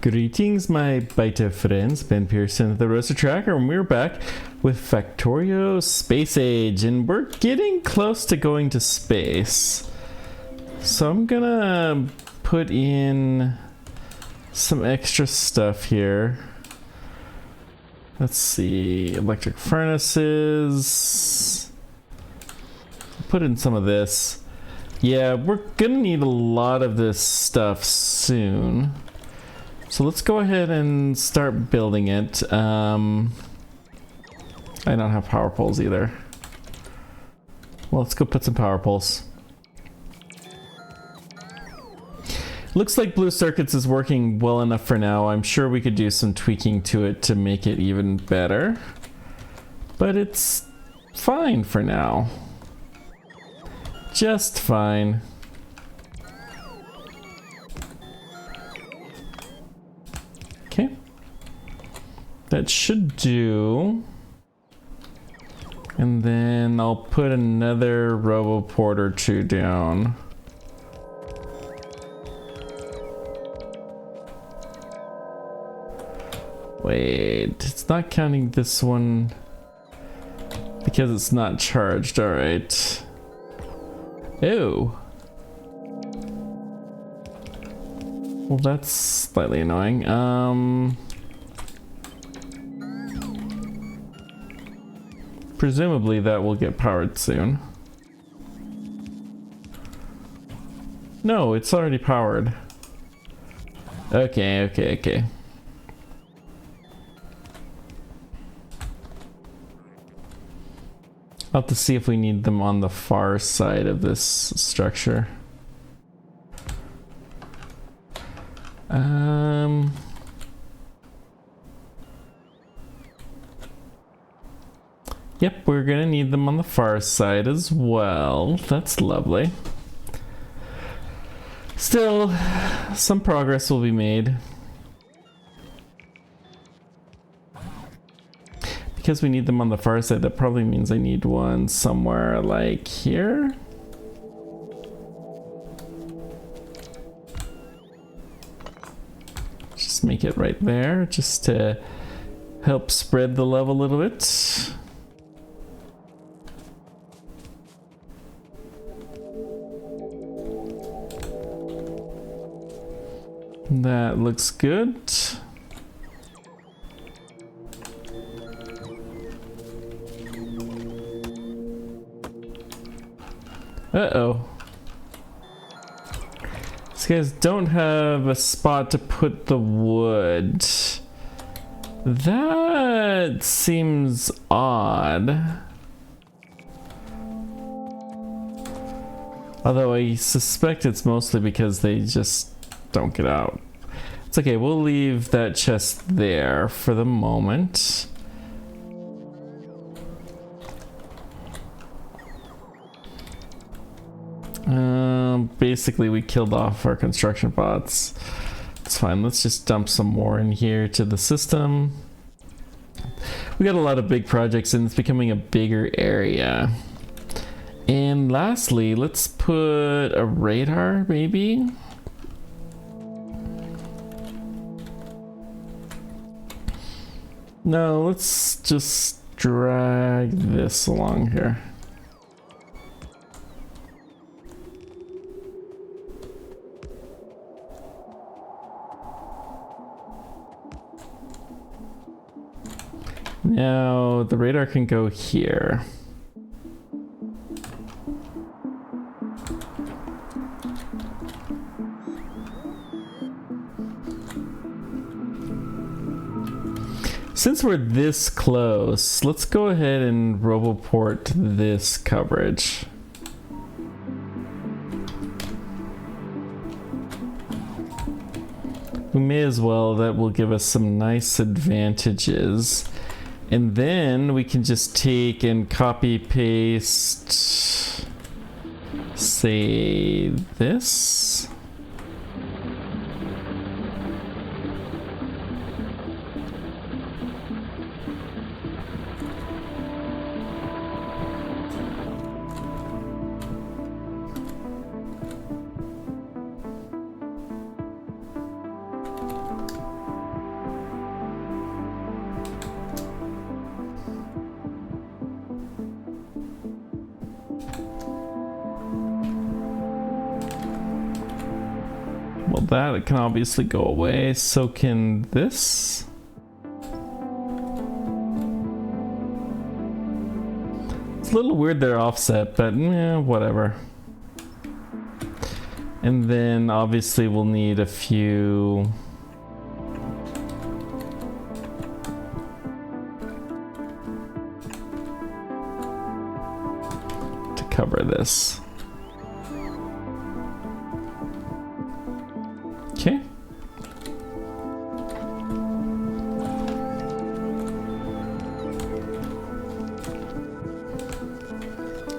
Greetings, my beta friends. Ben Pearson, the Roaster Tracker, and we're back with Factorio Space Age, and we're getting close to going to space. So I'm gonna put in some extra stuff here. Let's see, electric furnaces. Put in some of this. Yeah, we're gonna need a lot of this stuff soon. So let's go ahead and start building it. I don't have power poles either. Well, let's go put some power poles. Looks like Blue Circuits is working well enough for now. I'm sure we could do some tweaking to it to make it even better. But it's fine for now. Just fine. Okay. That should do. And then I'll put another RoboPort or two down. Wait, it's not counting this one because it's not charged. All right. Ew. Well, that's slightly annoying. Presumably that will get powered soon. No, it's already powered. Okay. I'll have to see if we need them on the far side of this structure. Yep, we're gonna need them on the far side as well. That's lovely. Still, some progress will be made. Because we need them on the far side, that probably means I need one somewhere like here. Just make it right there, just to help spread the love a little bit. That looks good. Uh-oh. These guys don't have a spot to put the wood. That seems odd. Although I suspect it's mostly because they just don't get out. It's okay, we'll leave that chest there for the moment. Basically we killed off our construction bots. It's fine, let's just dump some more in here to the system. We got a lot of big projects and it's becoming a bigger area. And lastly, let's put a radar maybe. No, let's just drag this along here. Now the radar can go here. Since we're this close, let's go ahead and RoboPort this coverage. We may as well, that will give us some nice advantages. And then we can just take and copy paste, say this. that can obviously go away. So can this. It's a little weird they're offset, but whatever. And then obviously we'll need a few... to cover this. Okay.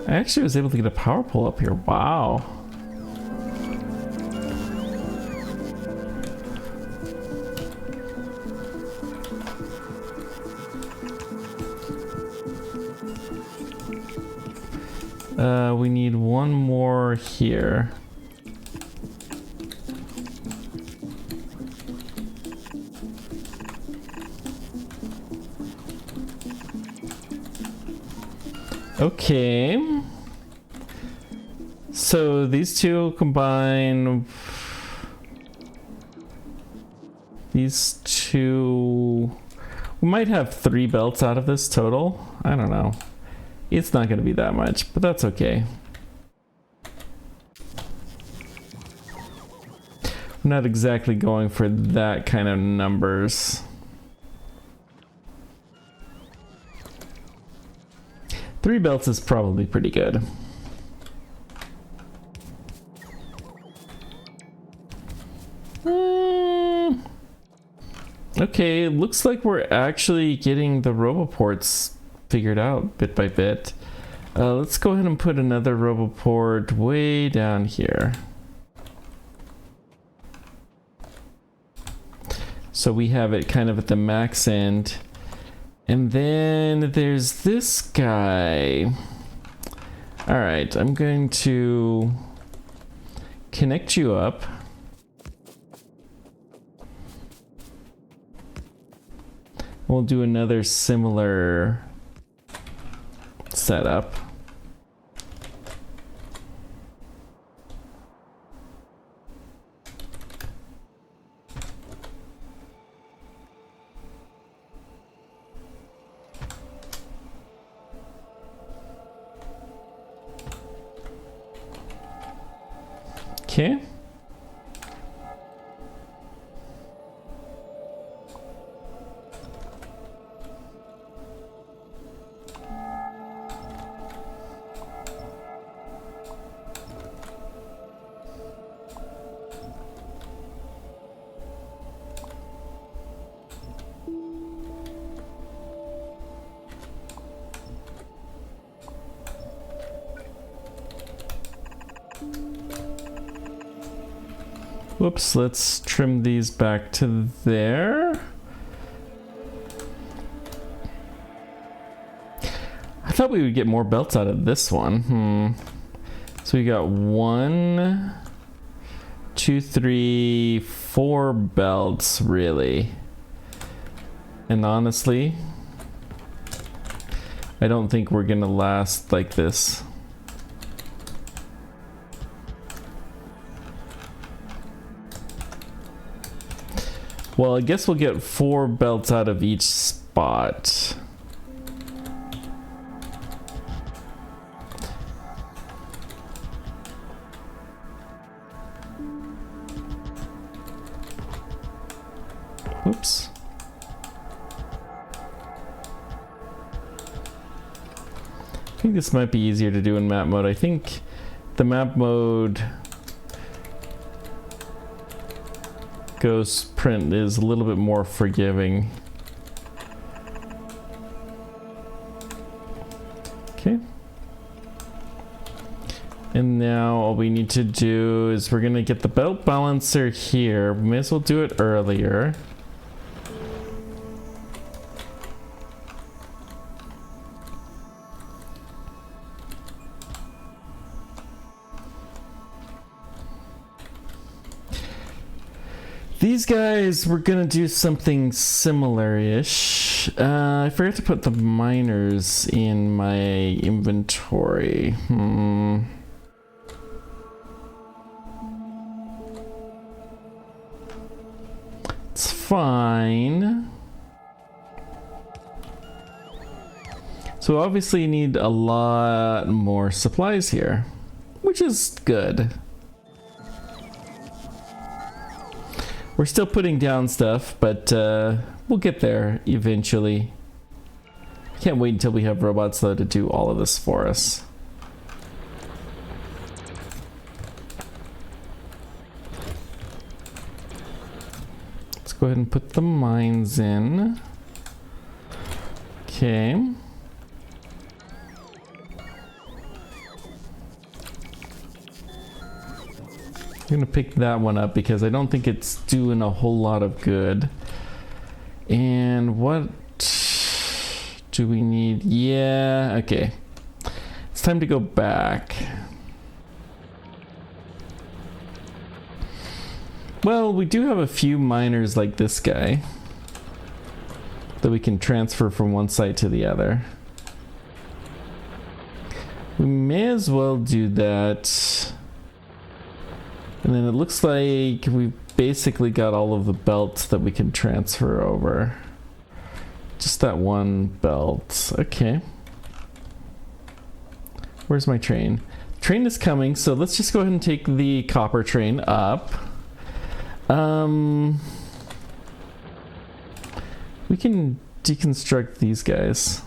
I actually was able to get a power pole up here. Wow. We need one more here. Okay. So these two combine. These two. We might have 3 belts out of this total. I don't know. It's not going to be that much, but that's okay. I'm not exactly going for that kind of numbers. 3 belts is probably pretty good. Okay, looks like we're actually getting the roboports figured out bit by bit. Let's go ahead and put another roboport way down here. So we have it kind of at the max end. And then there's this guy. All right, I'm going to connect you up. We'll do another similar setup. Okay. Whoops, let's trim these back to there. I thought we would get more belts out of this one. So we got 1, 2, 3, 4 belts, really. And honestly, I don't think we're gonna last like this. Well, I guess we'll get 4 belts out of each spot. Oops. I think this might be easier to do in map mode. I think the map mode Ghost print is a little bit more forgiving. Okay. And now all we need to do is we're gonna get the belt balancer here. We may as well do it earlier. These guys, we're gonna do something similar-ish. I forgot to put the miners in my inventory. fine. So obviously you need a lot more supplies here, which is good. We're still putting down stuff, but we'll get there eventually. Can't wait until we have robots though to do all of this for us. Let's go ahead and put the mines in. Okay. I'm gonna pick that one up because I don't think it's doing a whole lot of good. And what do we need? Yeah, okay. It's time to go back. Well, we do have a few miners like this guy that we can transfer from one site to the other. We may as well do that. And then it looks like we've basically got all of the belts that we can transfer over. Just that one belt. Okay. Where's my train? Train is coming, so let's just go ahead and take the copper train up. We can deconstruct these guys.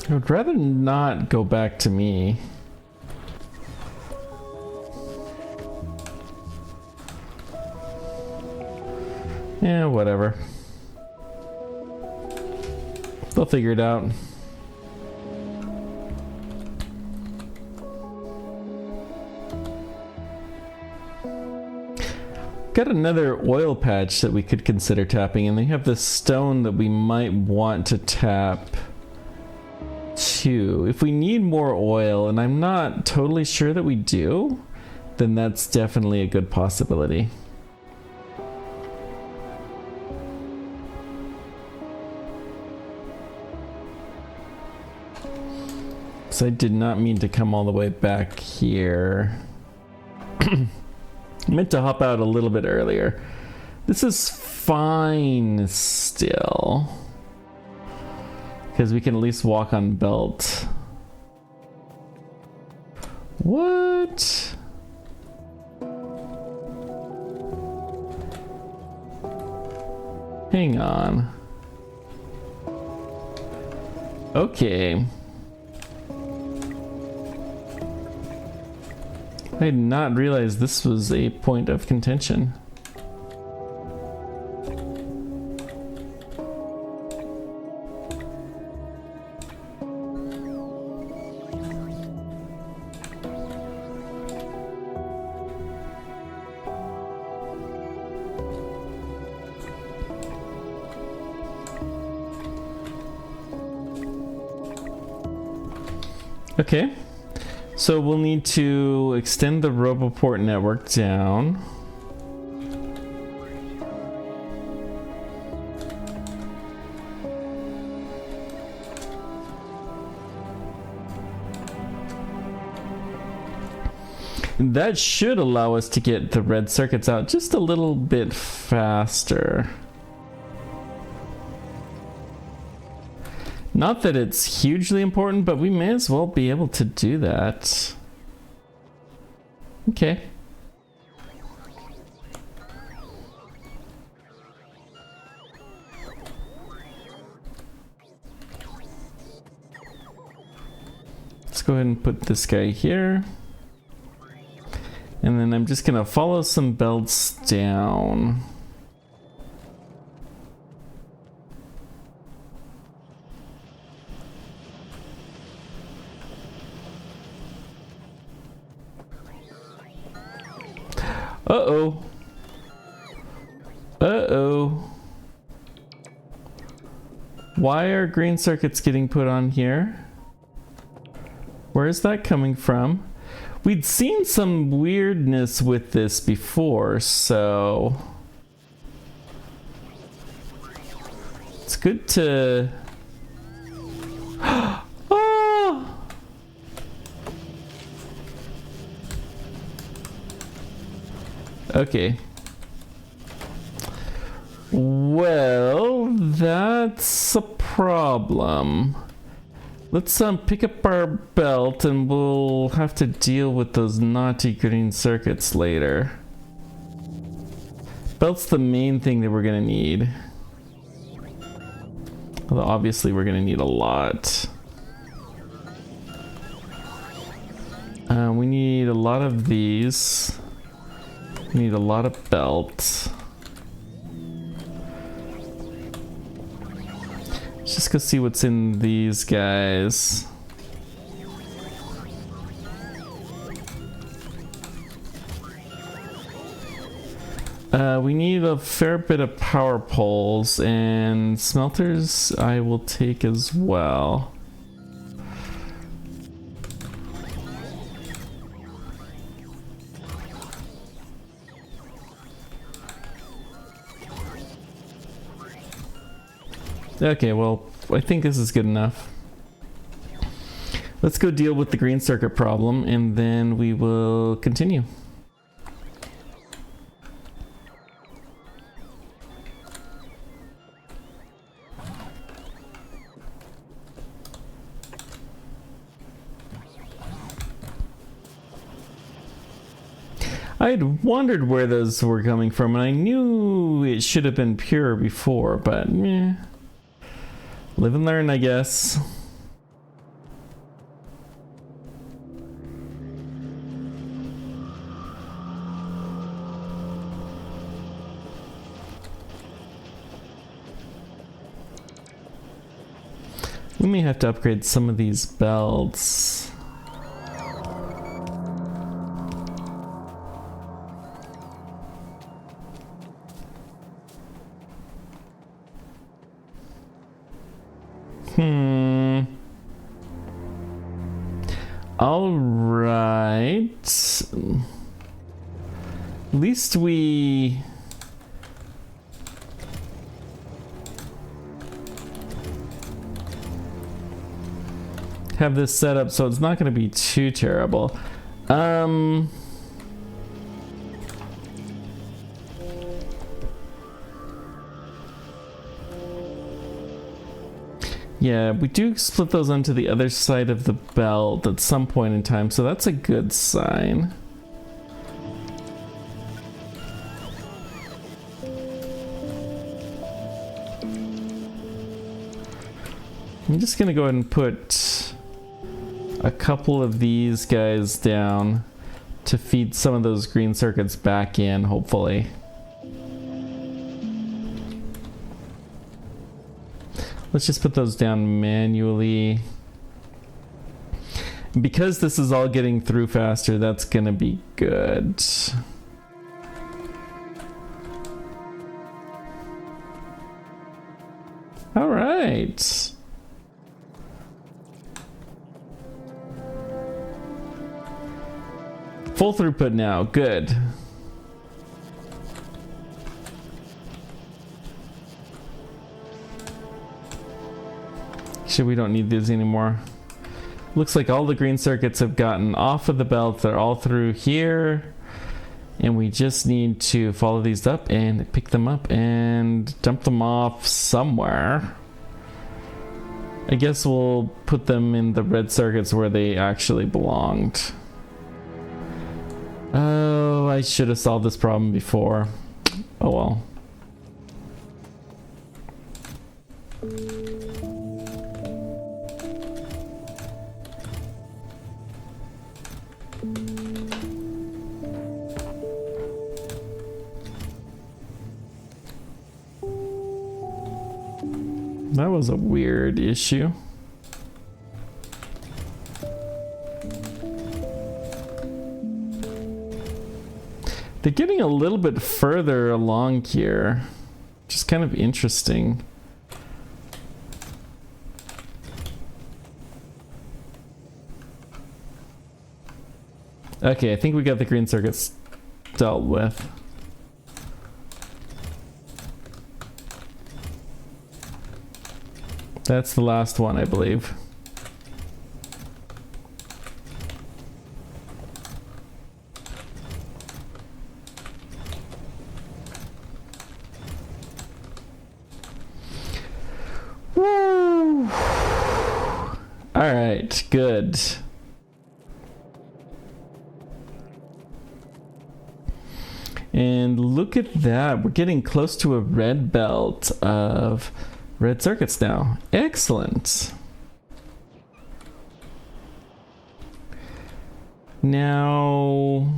I would rather not go back to me. Yeah, whatever. They'll figure it out. Got another oil patch that we could consider tapping, and they have this stone that we might want to tap too. If we need more oil, and I'm not totally sure that we do, then that's definitely a good possibility. So I did not mean to come all the way back here. I meant to hop out a little bit earlier. This is fine still, because we can at least walk on belt. What? Hang on. Okay. I did not realize this was a point of contention. Okay. So we'll need to extend the Roboport network down. That should allow us to get the red circuits out just a little bit faster. Not that it's hugely important, but we may as well be able to do that. Okay. Let's go ahead and put this guy here. And then I'm just gonna follow some belts down. Uh-oh. Uh-oh. Why are green circuits getting put on here? Where is that coming from? We'd seen some weirdness with this before, so let's good to... Oh! Okay. Well, that's a problem. Let's pick up our belt and we'll have to deal with those naughty green circuits later. Belt's the main thing that we're gonna need. Although obviously we're gonna need a lot. We need a lot of these. We need a lot of belts. Let's just go see what's in these guys. We need a fair bit of power poles, and smelters I will take as well. Okay, well, I think this is good enough. Let's go deal with the green circuit problem, and then we will continue. I had wondered where those were coming from, and I knew it should have been pure before, but meh. Live and learn, I guess. We may have to upgrade some of these belts. All right. At least we have this set up so it's not going to be too terrible. Yeah, we do split those onto the other side of the belt at some point in time, so that's a good sign. I'm just gonna go ahead and put a couple of these guys down to feed some of those green circuits back in, hopefully. Let's just put those down manually. Because this is all getting through faster, that's gonna be good. All right. Full throughput now, good. Actually, we don't need these anymore. Looks like all the green circuits have gotten off of the belt. They're all through here. And we just need to follow these up and pick them up and dump them off somewhere. I guess we'll put them in the red circuits where they actually belonged. Oh, I should have solved this problem before. Oh well. That was a weird issue. They're getting a little bit further along here, which is kind of interesting. Okay, I think we got the green circuits dealt with. That's the last one, I believe. Woo! All right, good. And look at that. We're getting close to a red belt of red circuits now. Excellent. Now,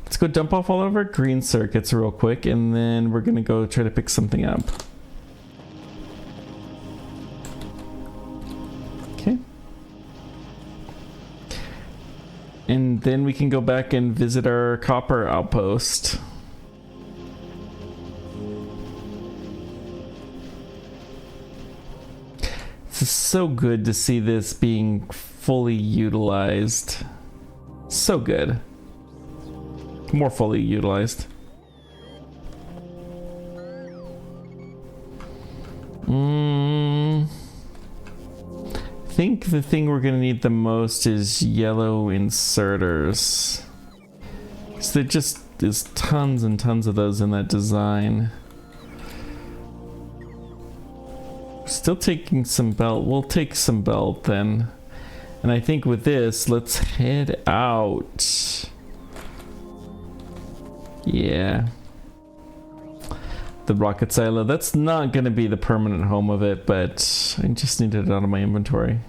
let's go dump off all of our green circuits real quick, and then we're going to go try to pick something up. Okay. And then we can go back and visit our copper outpost. This is so good to see this being fully utilized. So good. More fully utilized. I think the thing we're gonna need the most is yellow inserters. So there just is tons and tons of those in that design. Still taking some belt. We'll take some belt then. And I think with this, let's head out. Yeah. The rocket silo. That's not going to be the permanent home of it, but I just needed it out of my inventory.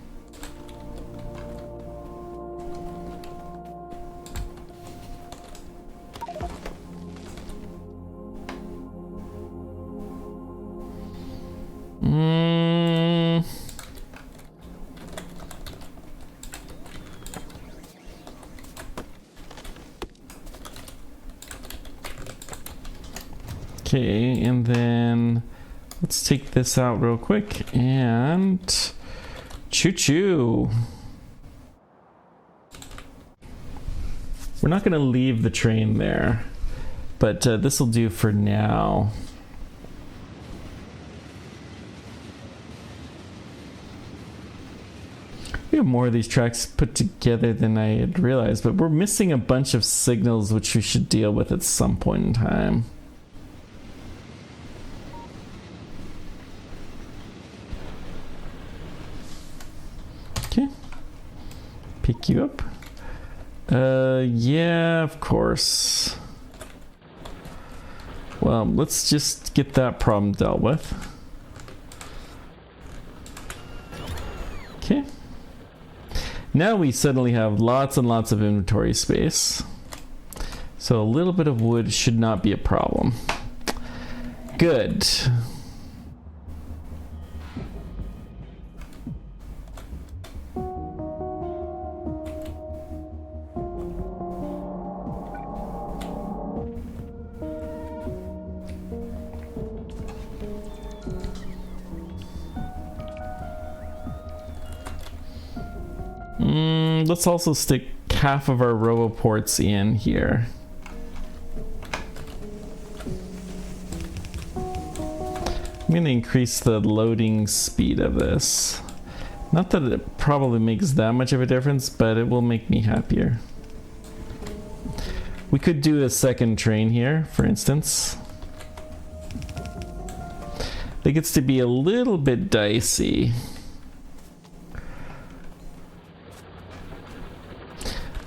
Okay, and then let's take this out real quick and choo-choo. We're not going to leave the train there, but this will do for now. We have more of these tracks put together than I had realized, but we're missing a bunch of signals which we should deal with at some point in time. Okay. Pick you up. Yeah, of course. Well, let's just get that problem dealt with. Okay. Now we suddenly have lots and lots of inventory space. So a little bit of wood should not be a problem. Good. Let's also stick half of our roboports in here. I'm going to increase the loading speed of this. Not that it probably makes that much of a difference, but it will make me happier. We could do a second train here, for instance. It gets to be a little bit dicey.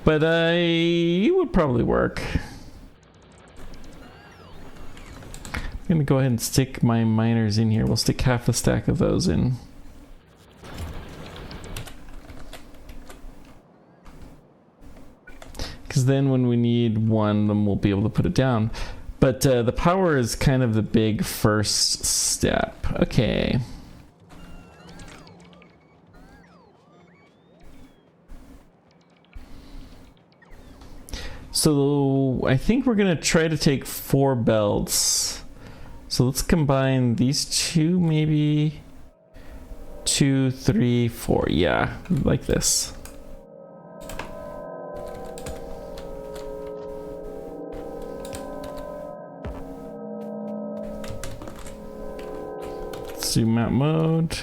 But it would probably work. I'm gonna go ahead and stick my miners in here. We'll stick half a stack of those in. Because then when we need one, then we'll be able to put it down. But the power is kind of the big first step. Okay. So I think we're gonna try to take 4 belts. So let's combine these two, maybe 2, 3, 4. Yeah, like this. Let's do map mode.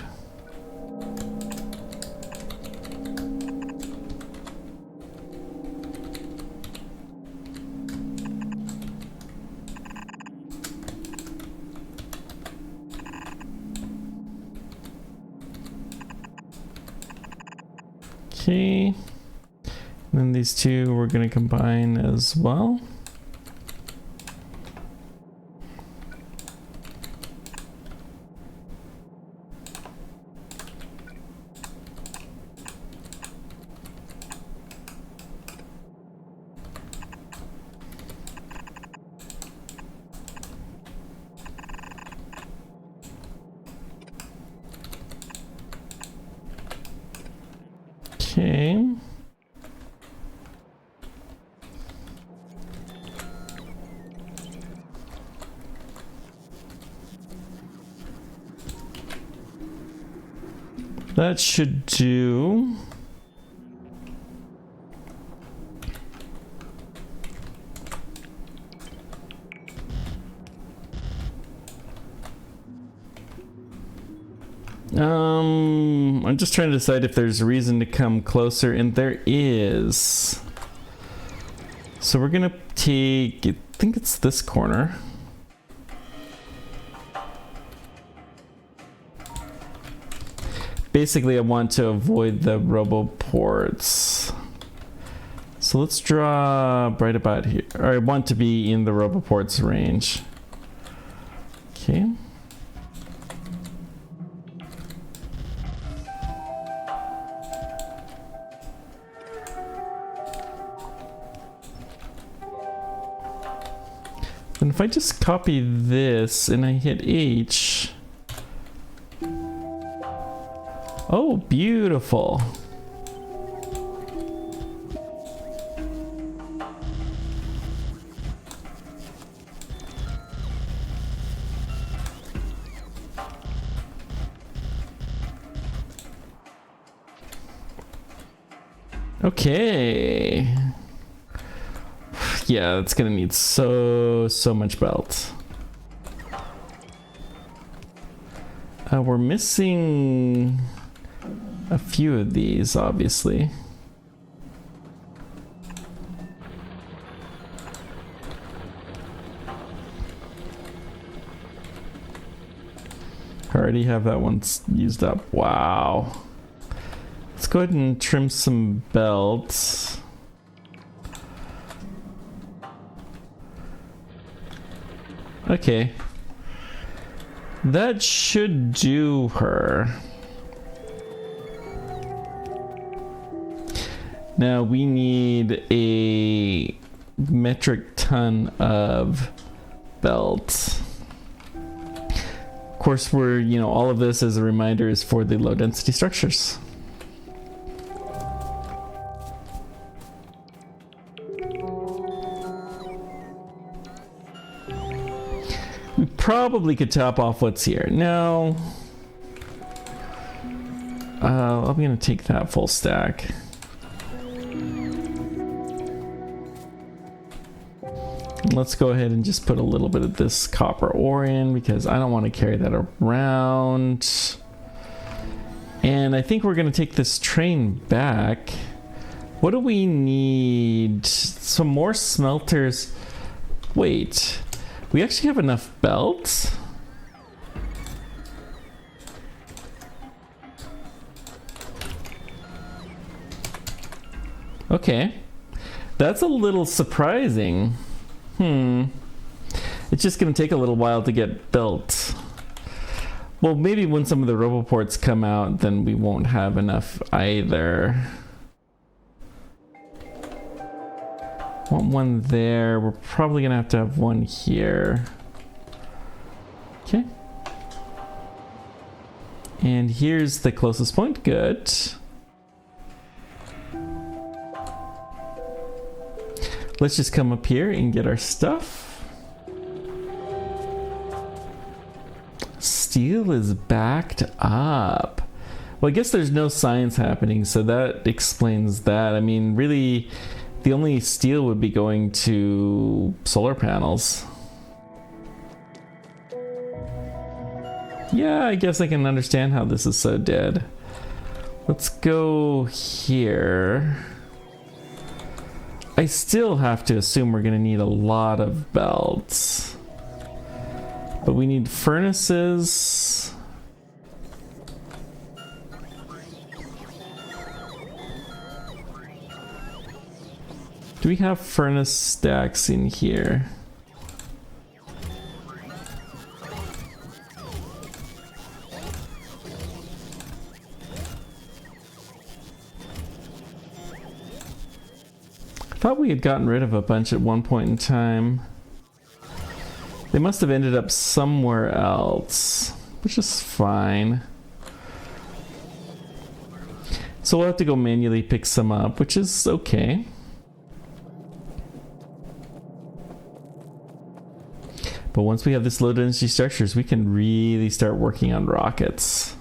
Okay. And then these two we're going to combine as well. Okay. That should do. I'm just trying to decide if there's a reason to come closer, and there is. So we're gonna take, I think it's this corner. Basically, I want to avoid the roboports. So let's draw right about here. Or I want to be in the roboports range. Okay. And if I just copy this and I hit H. Oh, beautiful. Okay. Yeah, it's gonna need so much belt. We're missing a few of these, obviously. I already have that one used up. Wow. Let's go ahead and trim some belts. Okay. That should do her. Now we need a metric ton of belts. Of course, we're, all of this as a reminder is for the low density structures. We probably could top off what's here. No. I'm gonna take that full stack. Let's go ahead and just put a little bit of this copper ore in because I don't want to carry that around. And I think we're gonna take this train back. What do we need? Some more smelters. Wait. We actually have enough belts? Okay. That's a little surprising. It's just going to take a little while to get built. Well, maybe when some of the roboports come out, then we won't have enough either. Want one there. We're probably gonna have to have one here. Okay. And here's the closest point. Good. Let's just come up here and get our stuff. Steel is backed up. Well, I guess there's no science happening, so that explains that. I mean, really, the only steel would be going to solar panels. Yeah, I guess I can understand how this is so dead. Let's go here. I still have to assume we're gonna need a lot of belts. But we need furnaces. Do we have furnace stacks in here? I thought we had gotten rid of a bunch at one point in time. They must have ended up somewhere else, which is fine. So we'll have to go manually pick some up, which is okay. But once we have this low density structures, we can really start working on rockets.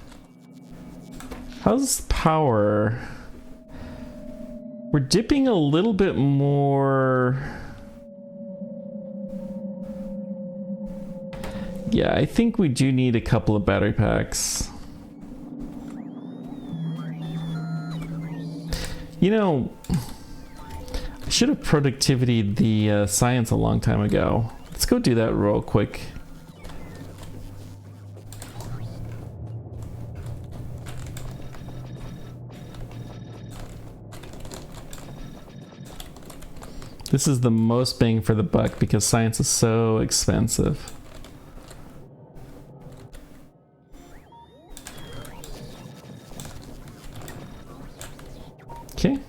How's power? We're dipping a little bit more. Yeah, I think we do need a couple of battery packs. You know, I should have productivity the science a long time ago. Let's go do that real quick. This is the most bang for the buck because science is so expensive. Okay.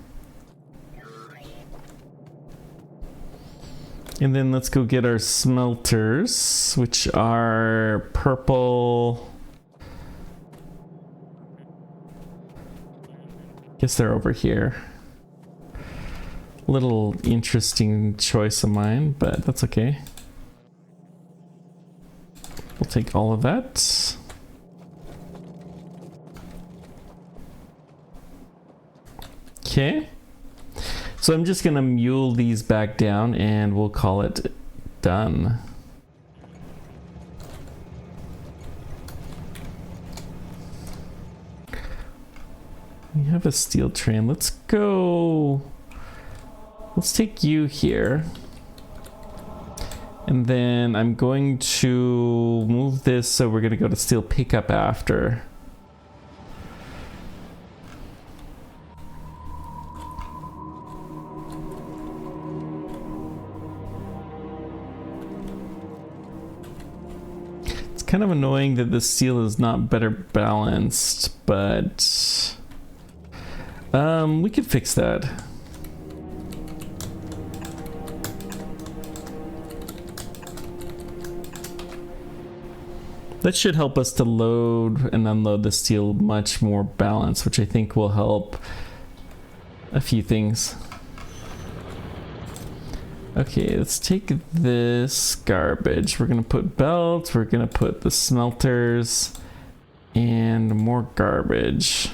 And then let's go get our smelters, which are purple. Guess they're over here. Little interesting choice of mine, but that's okay. We'll take all of that. Okay. So I'm just gonna mule these back down and we'll call it done. We have a steel train. Let's go. Let's take you here. And then I'm going to move this so we're gonna go to steel pickup after. It's kind of annoying that the steel is not better balanced, but we could fix that. That should help us to load and unload the steel much more balanced, which I think will help a few things. Okay, let's take this garbage. We're gonna put belts, we're gonna put the smelters, and more garbage.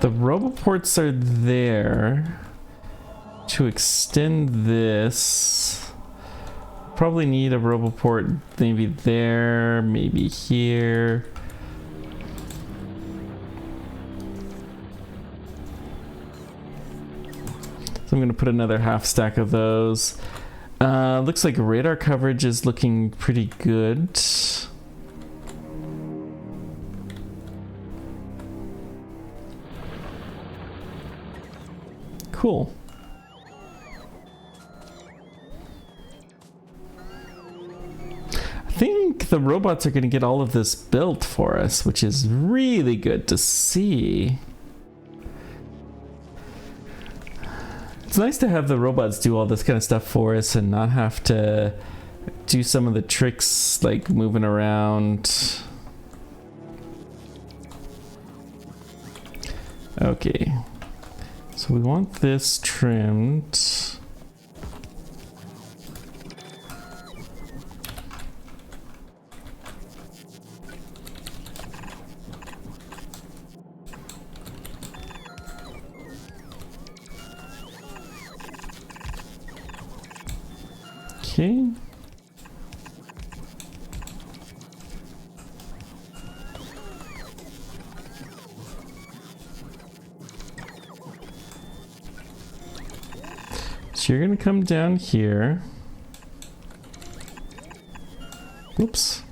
The roboports are there to extend this. Probably need a roboport maybe there, maybe here. So I'm gonna put another half stack of those. Looks like radar coverage is looking pretty good. Cool. I think the robots are going to get all of this built for us, which is really good to see. It's nice to have the robots do all this kind of stuff for us and not have to do some of the tricks like moving around. Okay. So we want this trimmed. Okay. So you're gonna come down here. Oops.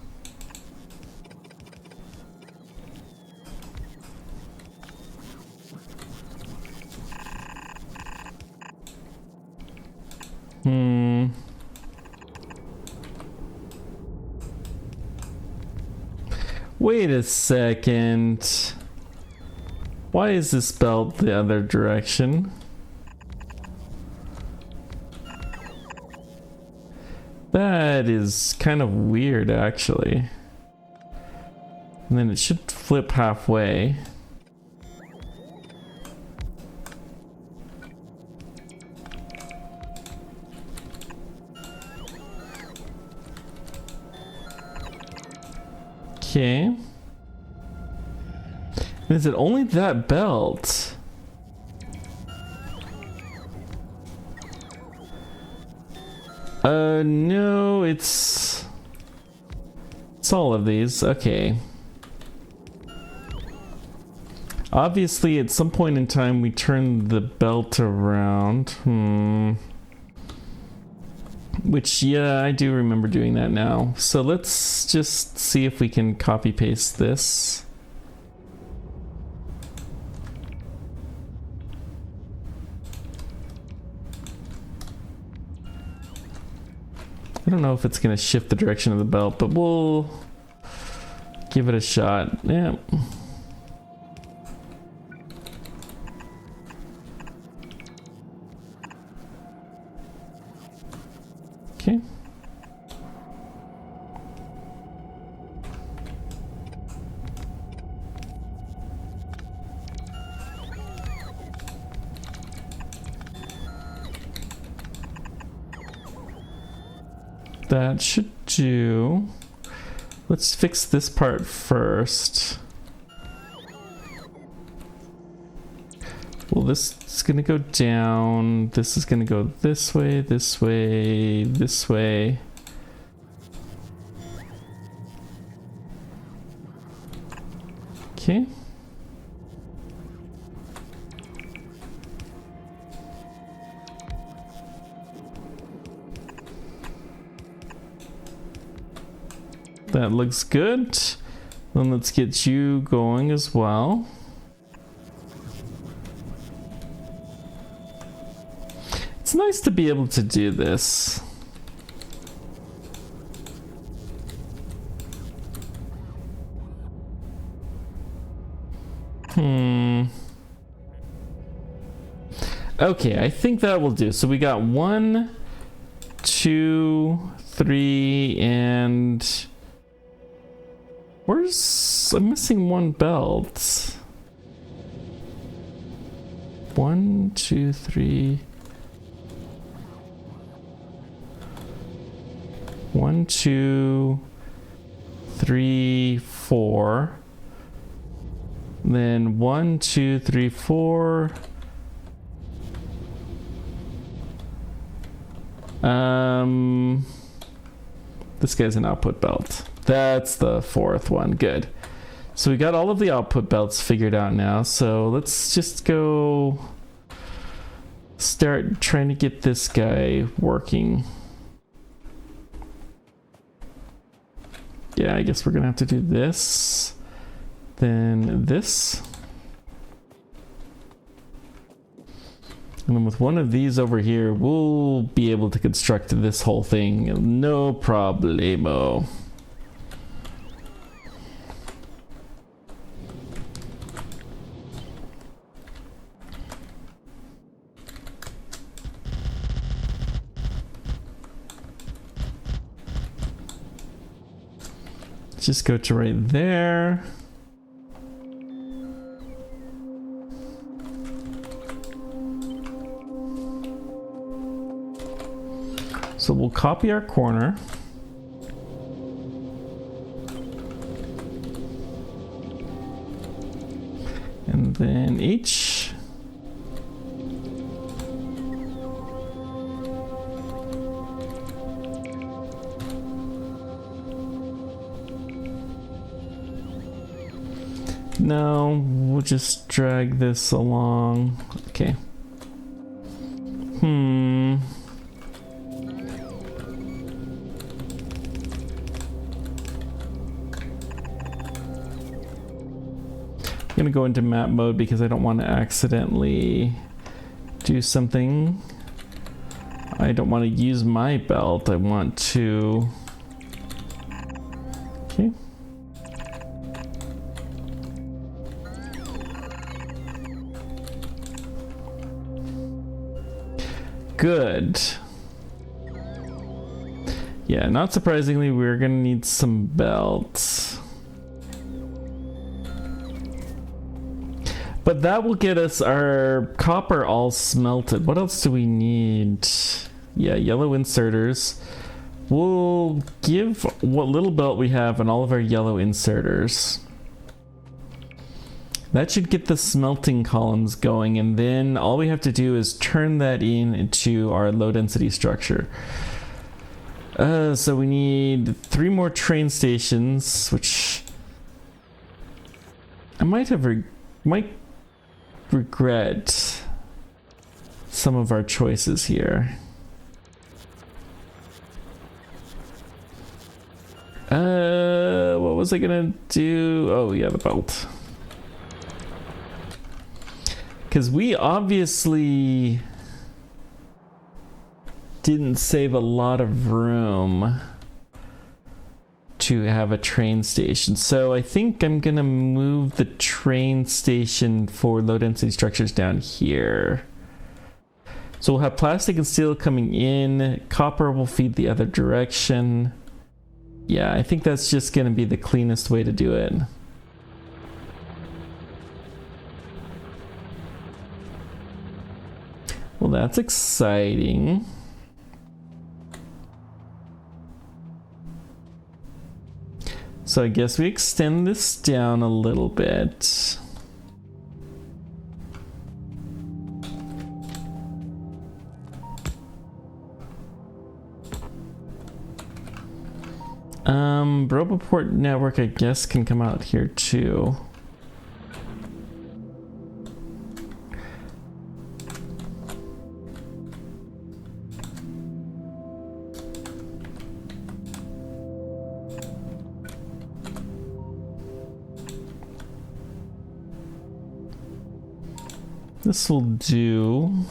Wait a second. Why is this belt the other direction? That is kind of weird, actually. And then it should flip halfway. Okay. Is it only that belt? No, it's all of these. Okay. Obviously, at some point in time, we turn the belt around. Which, yeah, I do remember doing that now. So let's just see if we can copy paste this. I don't know if it's going to shift the direction of the belt, but we'll give it a shot. Yeah. Okay. That should do. Let's fix this part first. Well, this is gonna go down. This is gonna go this way, this way, this way. Okay. That looks good. Then let's get you going as well. It's nice to be able to do this. Okay, I think that will do. So we got 1, 2, 3, and I'm missing one belt. 1, 2, 3. 1, 2, 3, 4. Then 1, 2, 3, 4. This guy's an output belt. That's the 4th one. Good. So we got all of the output belts figured out now. So let's just go start trying to get this guy working. Yeah, I guess we're gonna have to do this, then this. And then with one of these over here, we'll be able to construct this whole thing, no problemo. Just go to right there. So we'll copy our corner. And then H. No, we'll just drag this along. Okay. I'm gonna go into map mode because I don't want to accidentally do something I don't want to use my belt. I want to... Okay. Good. Yeah, not surprisingly, we're gonna need some belts. But that will get us our copper all smelted. What else do we need? Yeah, yellow inserters. We'll give what little belt we have and all of our yellow inserters. That should get the smelting columns going, and then all we have to do is turn that into our low density structure. So we need 3 more train stations, which I might regret some of our choices here. What was I gonna do? Oh yeah, the belt. Because we obviously didn't save a lot of room to have a train station. So I think I'm gonna move the train station for low density structures down here. So we'll have plastic and steel coming in. Copper will feed the other direction. Yeah, I think that's just gonna be the cleanest way to do it. Well, that's exciting. So I guess we extend this down a little bit. Roboport network, I guess, can come out here too. This will do.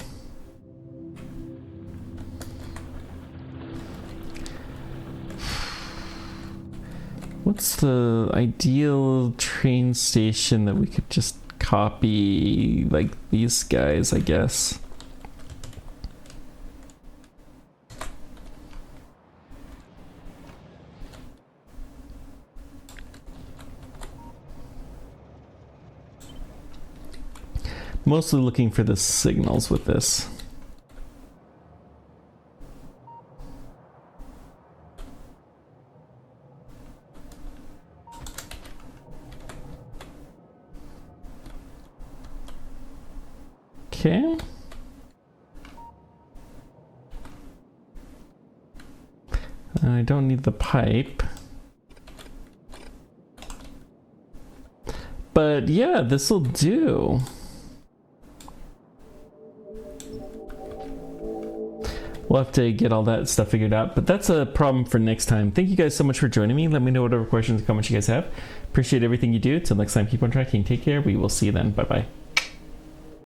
What's the ideal train station that we could just copy, like these guys, I guess? Mostly looking for the signals with this. Okay. I don't need the pipe. But yeah, this will do. We'll have to get all that stuff figured out, but that's a problem for next time. Thank you guys so much for joining me. Let me know whatever questions and comments you guys have. Appreciate everything you do. Till next time, keep on tracking. Take care. We will see you then. Bye-bye.